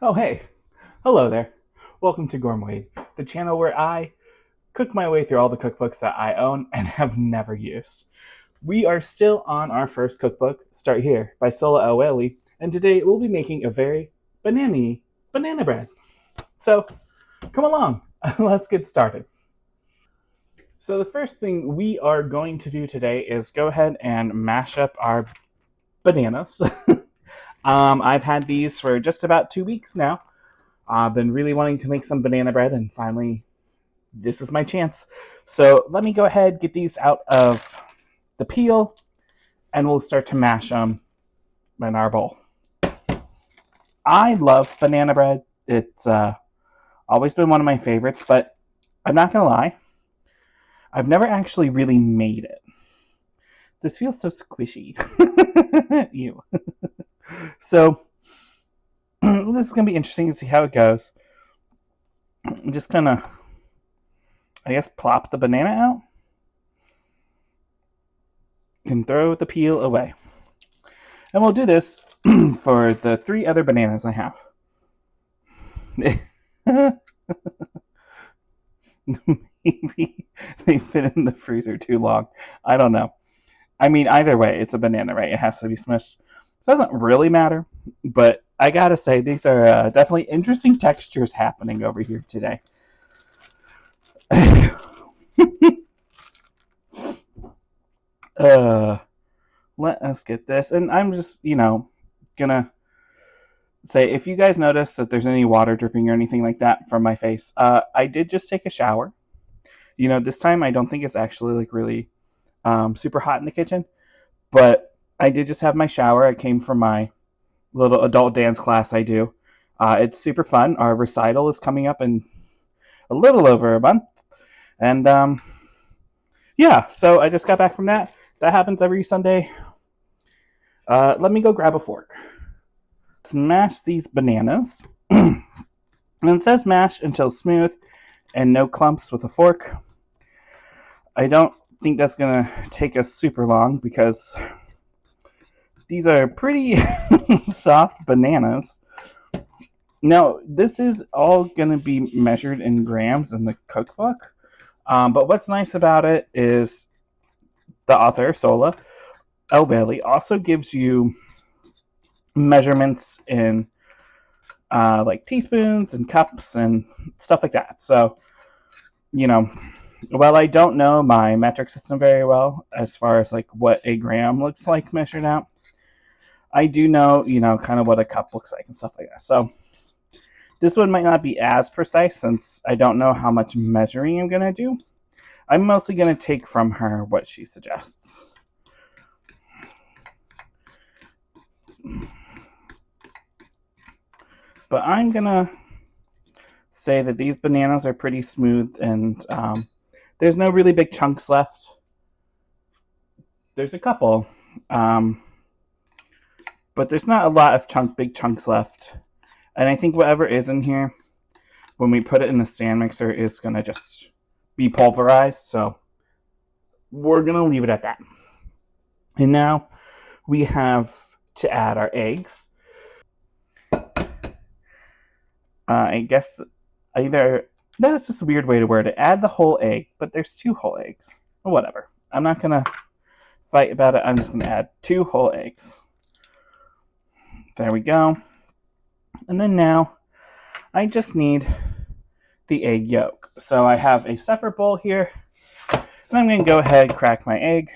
Oh, hey. Hello there. Welcome to Gourmet, the channel where I cook my way through all the cookbooks that I own and have never used. We are still on our first cookbook, Start Here, by Sohla El-Waylly, and today we'll be making a very banana bread. So, come along. Let's get started. So, the first thing we are going to do today is go ahead and mash up our bananas. I've had these for just about 2 weeks now. I've been really wanting to make some banana bread, and finally, this is my chance. So let me go ahead, get these out of the peel, and we'll start to mash them in our bowl. I love banana bread. It's always been one of my favorites, but I'm not going to lie, I've never actually really made it. This feels so squishy. Ew. So this is going to be interesting to see how it goes. I'm just going to, I guess, plop the banana out and throw the peel away. And we'll do this for the 3 other bananas I have. Maybe they've been in the freezer too long. I don't know. I mean, either way, it's a banana, right? It has to be smushed. So it doesn't really matter. But I gotta say, these are definitely interesting textures happening over here today. Let us get this. And I'm just, gonna say, if you guys notice that there's any water dripping or anything like that from my face, I did just take a shower. This time I don't think it's actually like really super hot in the kitchen, but I did just have my shower. I came from my little adult dance class I do. It's super fun. Our recital is coming up in a little over a month. And yeah, so I just got back from that. That happens every Sunday. Let me go grab a fork. Smash these bananas. And it says mash until smooth and no clumps with a fork. I don't think that's going to take us super long because these are pretty soft bananas. Now, this is all going to be measured in grams in the cookbook. But what's nice about it is the author, Sohla El-Waylly, also gives you measurements in like teaspoons and cups and stuff like that. So, while I don't know my metric system very well as far as like what a gram looks like measured out, I do know, kind of what a cup looks like and stuff like that. So this one might not be as precise since I don't know how much measuring I'm going to do. I'm mostly going to take from her what she suggests. But I'm going to say that these bananas are pretty smooth and there's no really big chunks left. There's a couple, but there's not a lot of big chunks left. And I think whatever is in here, when we put it in the stand mixer, is going to just be pulverized. So we're going to leave it at that. And now we have to add our eggs. I guess that's just a weird way to word it. Add the whole egg, but there's 2 whole eggs. Whatever. I'm not going to fight about it. I'm just going to add 2 whole eggs. There we go. And then now I just need the egg yolk. So I have a separate bowl here. And I'm going to go ahead and crack my egg.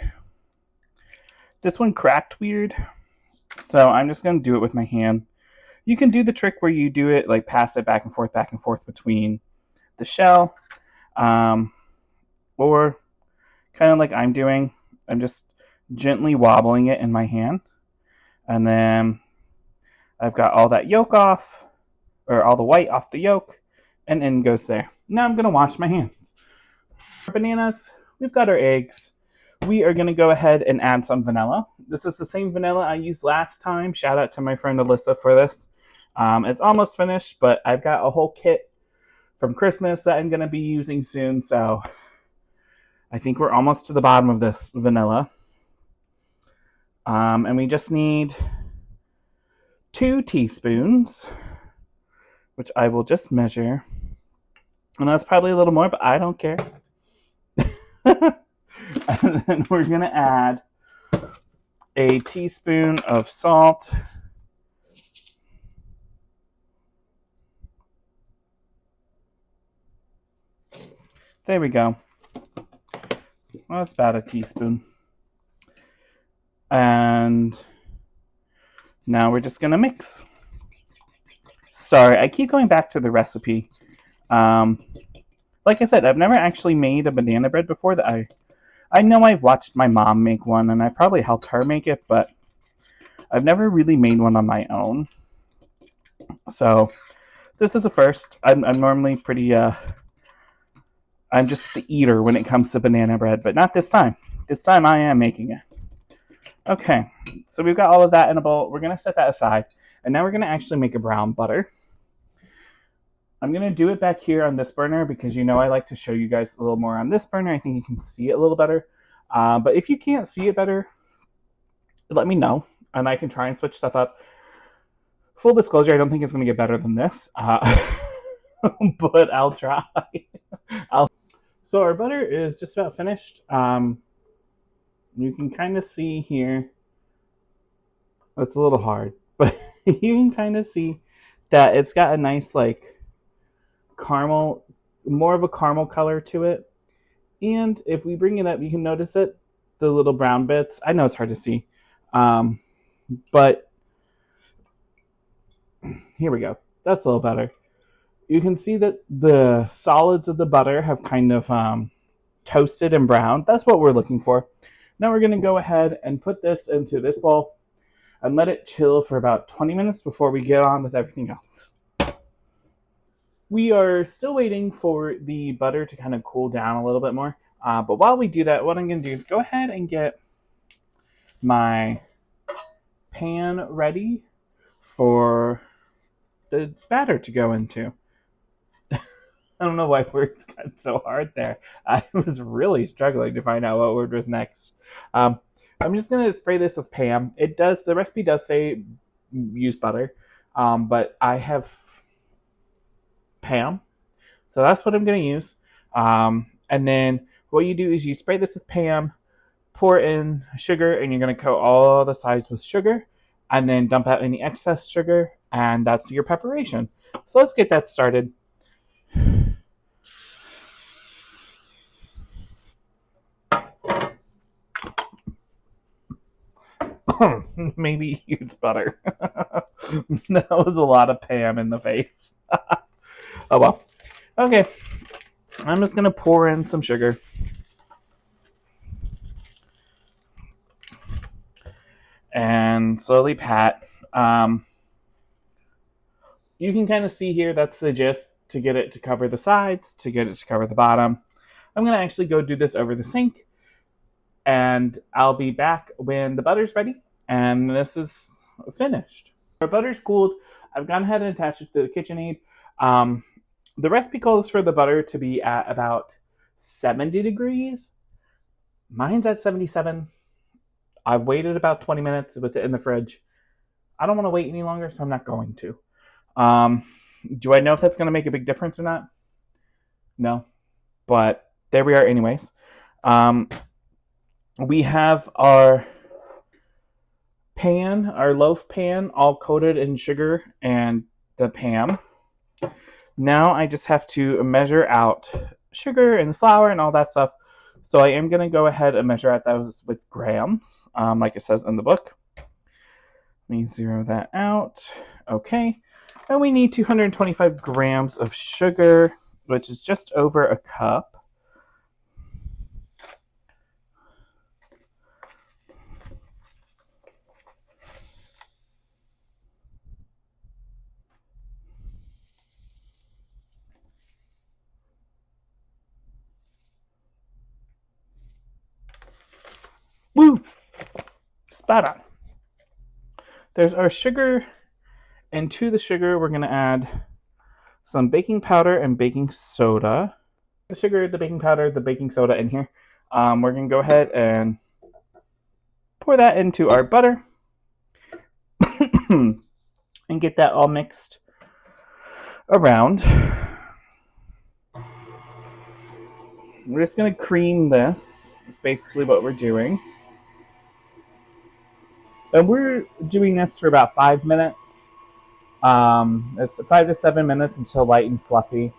This one cracked weird. So I'm just going to do it with my hand. You can do the trick where you do it, like pass it back and forth between the shell. Or kind of like I'm doing. I'm just gently wobbling it in my hand. And then I've got all that yolk off, or all the white off the yolk, and in goes there. Now I'm going to wash my hands. For bananas, we've got our eggs. We are going to go ahead and add some vanilla. This is the same vanilla I used last time. Shout out to my friend Alyssa for this. It's almost finished, but I've got a whole kit from Christmas that I'm going to be using soon, so I think we're almost to the bottom of this vanilla. And we just need 2 teaspoons which I will just measure. And that's probably a little more, but I don't care. And then we're going to add a teaspoon of salt. There we go. Well, that's about a teaspoon. And now we're just going to mix. Sorry, I keep going back to the recipe. Like I said, I've never actually made a banana bread before. That I know I've watched my mom make one, and I probably helped her make it, but I've never really made one on my own. So this is a first. I'm normally pretty, I'm just the eater when it comes to banana bread, but not this time. This time I am making it. Okay, so we've got all of that in a bowl. We're going to set that aside, and now we're going to actually make a brown butter. I'm going to do it back here on this burner because you know I like to show you guys a little more on this burner. I think you can see it a little better. But if you can't see it better, let me know, and I can try and switch stuff up. Full disclosure, I don't think it's going to get better than this, but I'll try. So our butter is just about finished. You can kind of see here, it's a little hard, but you can kind of see that it's got a nice like caramel, more of a caramel color to it. And if we bring it up, you can notice it, the little brown bits. I know it's hard to see, but here we go. That's a little better. You can see that the solids of the butter have kind of toasted and browned. That's what we're looking for. Now we're going to go ahead and put this into this bowl and let it chill for about 20 minutes before we get on with everything else. We are still waiting for the butter to kind of cool down a little bit more. But while we do that, what I'm going to do is go ahead and get my pan ready for the batter to go into. I don't know why words got so hard there. I was really struggling to find out what word was next. I'm just going to spray this with Pam. The recipe does say use butter, but I have Pam, so that's what I'm going to use. And then what you do is you spray this with Pam, pour in sugar, and you're going to coat all the sides with sugar, and then dump out any excess sugar, and that's your preparation. So let's get that started. Maybe use butter. That was a lot of Pam in the face. Oh well. Okay. I'm just going to pour in some sugar. And slowly pat. You can kind of see here, that's the gist, to get it to cover the sides, to get it to cover the bottom. I'm going to actually go do this over the sink, and I'll be back when the butter's ready, and this is finished. Our butter's cooled. I've gone ahead and attached it to the KitchenAid. The recipe calls for the butter to be at about 70 degrees. Mine's at 77. I've waited about 20 minutes with it in the fridge. I don't want to wait any longer, so I'm not going to. Do I know if that's going to make a big difference or not? No. But there we are anyways. We have our pan, our loaf pan, all coated in sugar and the Pam. Now I just have to measure out sugar and flour and all that stuff. So I am going to go ahead and measure out those with grams, like it says in the book. Let me zero that out. Okay. And we need 225 grams of sugar, which is just over a cup. Woo! Spot on. There's our sugar, and to the sugar we're going to add some baking powder and baking soda. The sugar, the baking powder, the baking soda in here. We're going to go ahead and pour that into our butter and get that all mixed. around. We're just going to cream this. That's basically what we're doing. And we're doing this for about 5 minutes. It's 5 to 7 minutes until light and fluffy.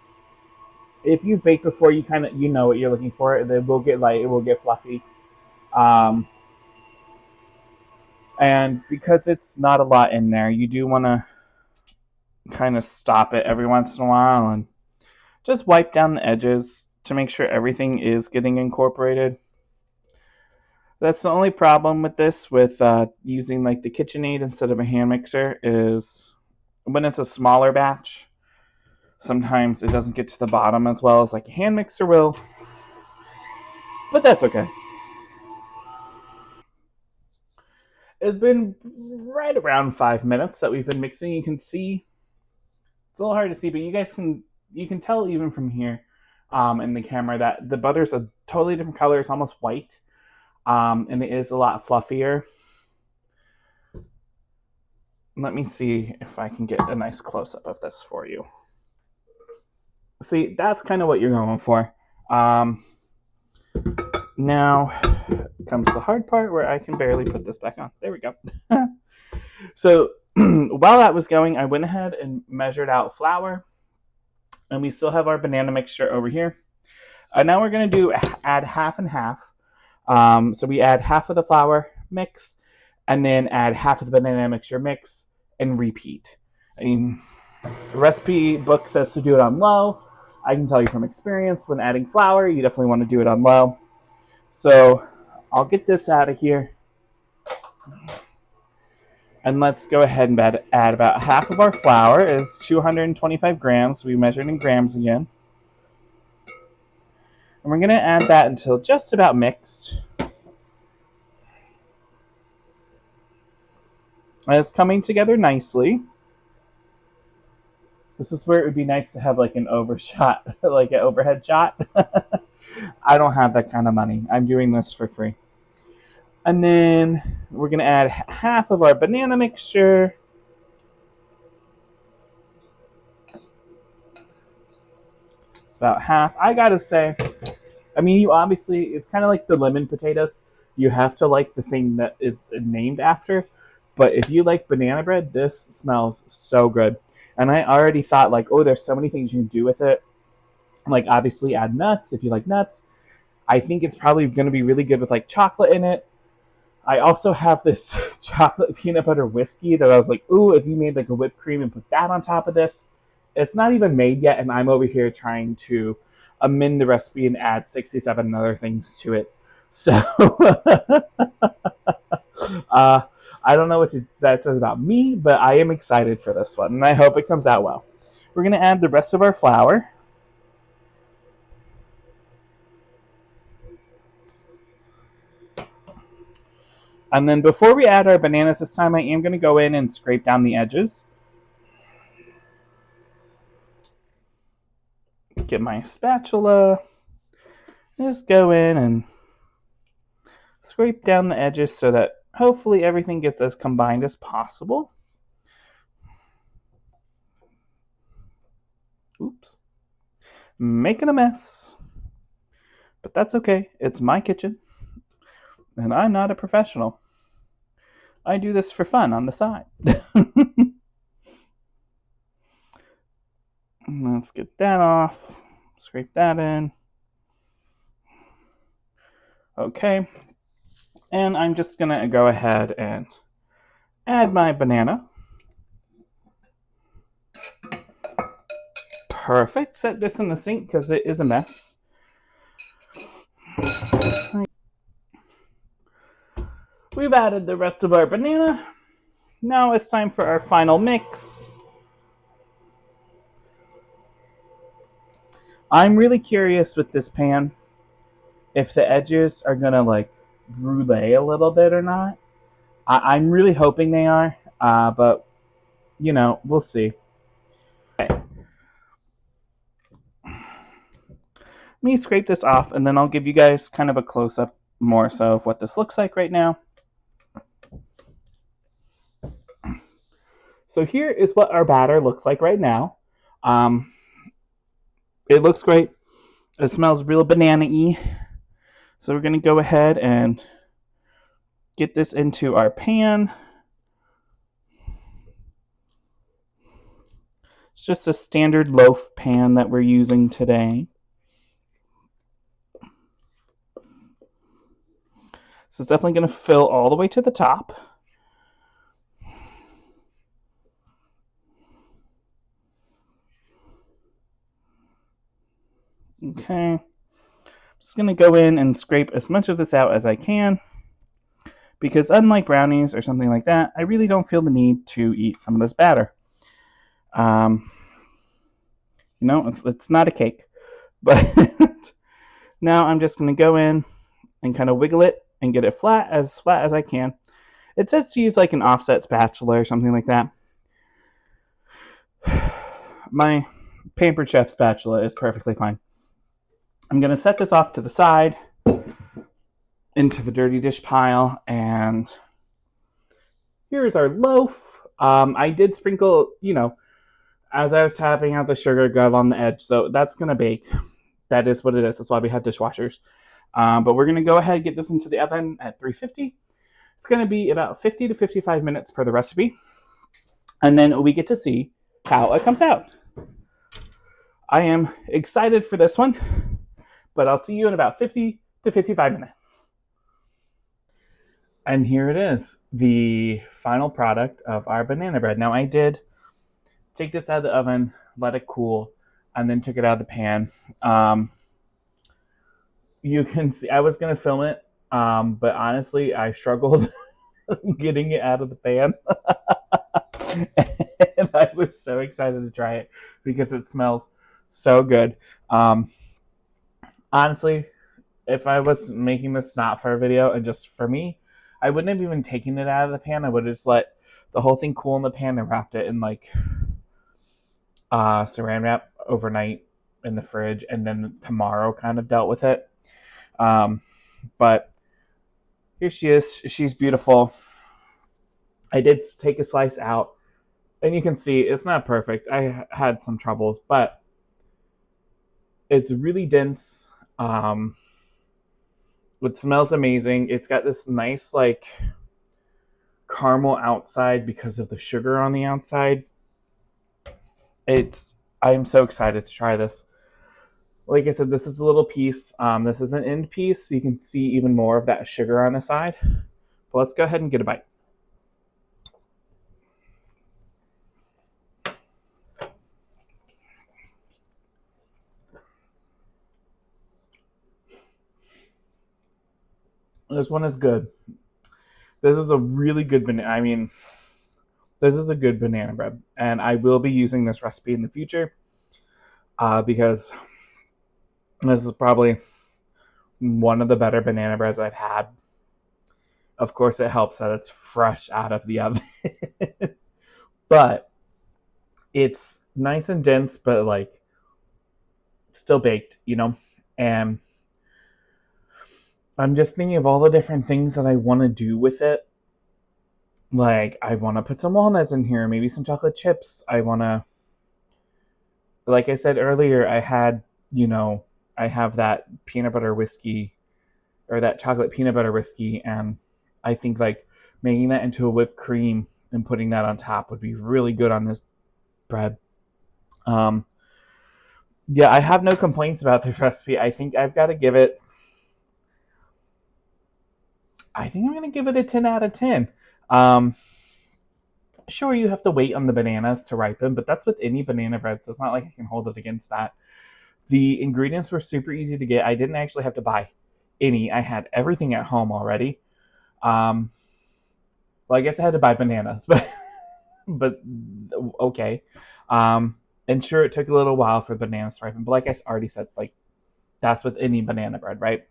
If you've baked before, you know what you're looking for. It will get light, it will get fluffy. And because it's not a lot in there, you do want to kind of stop it every once in a while and just wipe down the edges to make sure everything is getting incorporated. That's the only problem with this, with using like the KitchenAid instead of a hand mixer, is when it's a smaller batch, sometimes it doesn't get to the bottom as well as like a hand mixer will, but that's okay. It's been right around 5 minutes that we've been mixing. You can see, it's a little hard to see, but you can tell even from here in the camera that the butter's a totally different color. It's almost white, and it is a lot fluffier. Let me see if I can get a nice close-up of this for you. See, that's kind of what you're going for. Now comes the hard part where I can barely put this back on. There we go. So while that was going, I went ahead and measured out flour. And we still have our banana mixture over here. Now we're going to add half and half. So we add half of the flour mix, and then add half of the banana mixture mix, and repeat. I mean, the recipe book says to do it on low. I can tell you from experience, when adding flour, you definitely want to do it on low. So I'll get this out of here. And let's go ahead and add about half of our flour. It's 225 grams. We measured in grams again. And we're going to add that until just about mixed. And it's coming together nicely. This is where it would be nice to have like an overshot, like an overhead shot. I don't have that kind of money. I'm doing this for free. And then we're going to add half of our banana mixture. It's about half. I gotta say, I mean, you obviously, it's kind of like the lemon potatoes. You have to like the thing that is named after. But if you like banana bread, this smells so good. And I already thought like, oh, there's so many things you can do with it. Like obviously add nuts if you like nuts. I think it's probably going to be really good with like chocolate in it. I also have this chocolate peanut butter whiskey that I was like, ooh, if you made like a whipped cream and put that on top of this. It's not even made yet, and I'm over here trying to amend the recipe and add 67 other things to it. So I don't know what that says about me, but I am excited for this one, and I hope it comes out well. We're going to add the rest of our flour. And then before we add our bananas this time, I am going to go in and scrape down the edges. Get my spatula. Just go in and scrape down the edges so that hopefully everything gets as combined as possible. Oops. Making a mess. But that's okay. It's my kitchen. And I'm not a professional. I do this for fun on the side. Let's get that off. Scrape that in. Okay. And I'm just going to go ahead and add my banana. Perfect. Set this in the sink because it is a mess. We've added the rest of our banana. Now it's time for our final mix. I'm really curious with this pan if the edges are gonna like brulee a little bit or not. I'm really hoping they are, but you know, we'll see. Okay. Let me scrape this off, and then I'll give you guys kind of a close-up more so of what this looks like right now. So here is what our batter looks like right now. It looks great. It smells real banana-y. So we're going to go ahead and get this into our pan. It's just a standard loaf pan that we're using today. So it's definitely going to fill all the way to the top. Okay. I'm just going to go in and scrape as much of this out as I can, because unlike brownies or something like that, I really don't feel the need to eat some of this batter. It's not a cake. But now I'm just going to go in and kind of wiggle it and get it flat as I can. It says to use like an offset spatula or something like that. My Pampered Chef spatula is perfectly fine. I'm going to set this off to the side into the dirty dish pile, and here's our loaf. I did sprinkle, as I was tapping out the sugar, got on the edge, so that's going to bake. That is what it is. That's why we have dishwashers. But we're going to go ahead and get this into the oven at 350. It's going to be about 50 to 55 minutes per the recipe. And then we get to see how it comes out. I am excited for this one, but I'll see you in about 50 to 55 minutes. And here it is, the final product of our banana bread. Now I did take this out of the oven, let it cool, and then took it out of the pan. You can see, I was going to film it, but honestly, I struggled getting it out of the pan. And I was so excited to try it because it smells so good. Honestly, if I was making this not for a video and just for me, I wouldn't have even taken it out of the pan. I would have just let the whole thing cool in the pan and wrapped it in like saran wrap overnight in the fridge, and then tomorrow kind of dealt with it. But here she is. She's beautiful. I did take a slice out, and you can see it's not perfect. I had some troubles, but it's really dense. It smells amazing. It's got this nice like caramel outside because of the sugar on the outside. I'm so excited to try this. Like I said, this is a little piece. This is an end piece, so you can see even more of that sugar on the side. But let's go ahead and get a bite. This one is good. This is a really good banana. I mean, this is a good banana bread, and I will be using this recipe in the future because this is probably one of the better banana breads I've had. Of course, it helps that it's fresh out of the oven, but it's nice and dense, but like still baked, and I'm just thinking of all the different things that I want to do with it. Like, I want to put some walnuts in here, maybe some chocolate chips. I want to, like I said earlier, I have that peanut butter whiskey, or that chocolate peanut butter whiskey, and I think like making that into a whipped cream and putting that on top would be really good on this bread. Yeah, I have no complaints about this recipe. I think I'm going to give it a 10 out of 10. Sure, you have to wait on the bananas to ripen, but that's with any banana bread, so it's not like I can hold it against that. The ingredients were super easy to get. I didn't actually have to buy any. I had everything at home already. Well, I guess I had to buy bananas, but okay. And sure, it took a little while for the bananas to ripen, but like I already said, like that's with any banana bread, right?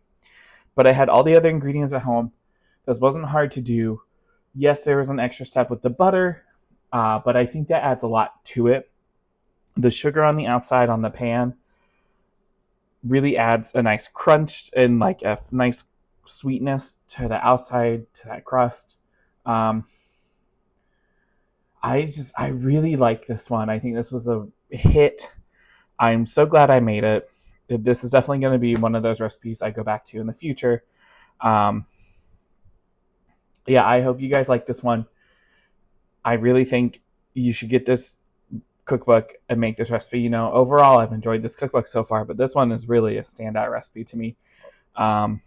But I had all the other ingredients at home. This wasn't hard to do. Yes, there was an extra step with the butter, but I think that adds a lot to it. The sugar on the outside on the pan really adds a nice crunch and like a nice sweetness to the outside, to that crust. I really like this one. I think this was hit. I'm so glad I made it. This is definitely going to be one of those recipes I go back to in the future. Um, yeah, I hope you guys like this one. I really think you should get this cookbook and make this recipe. You know, overall, I've enjoyed this cookbook so far, but this one is really a standout recipe to me. Um,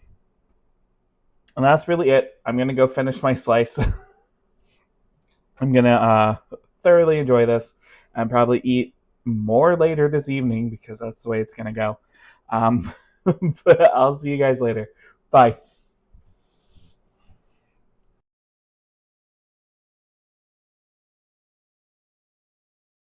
and that's really it. I'm going to go finish my slice. I'm going to thoroughly enjoy this and probably eat more later this evening because that's the way it's going to go. But I'll see you guys later. Bye.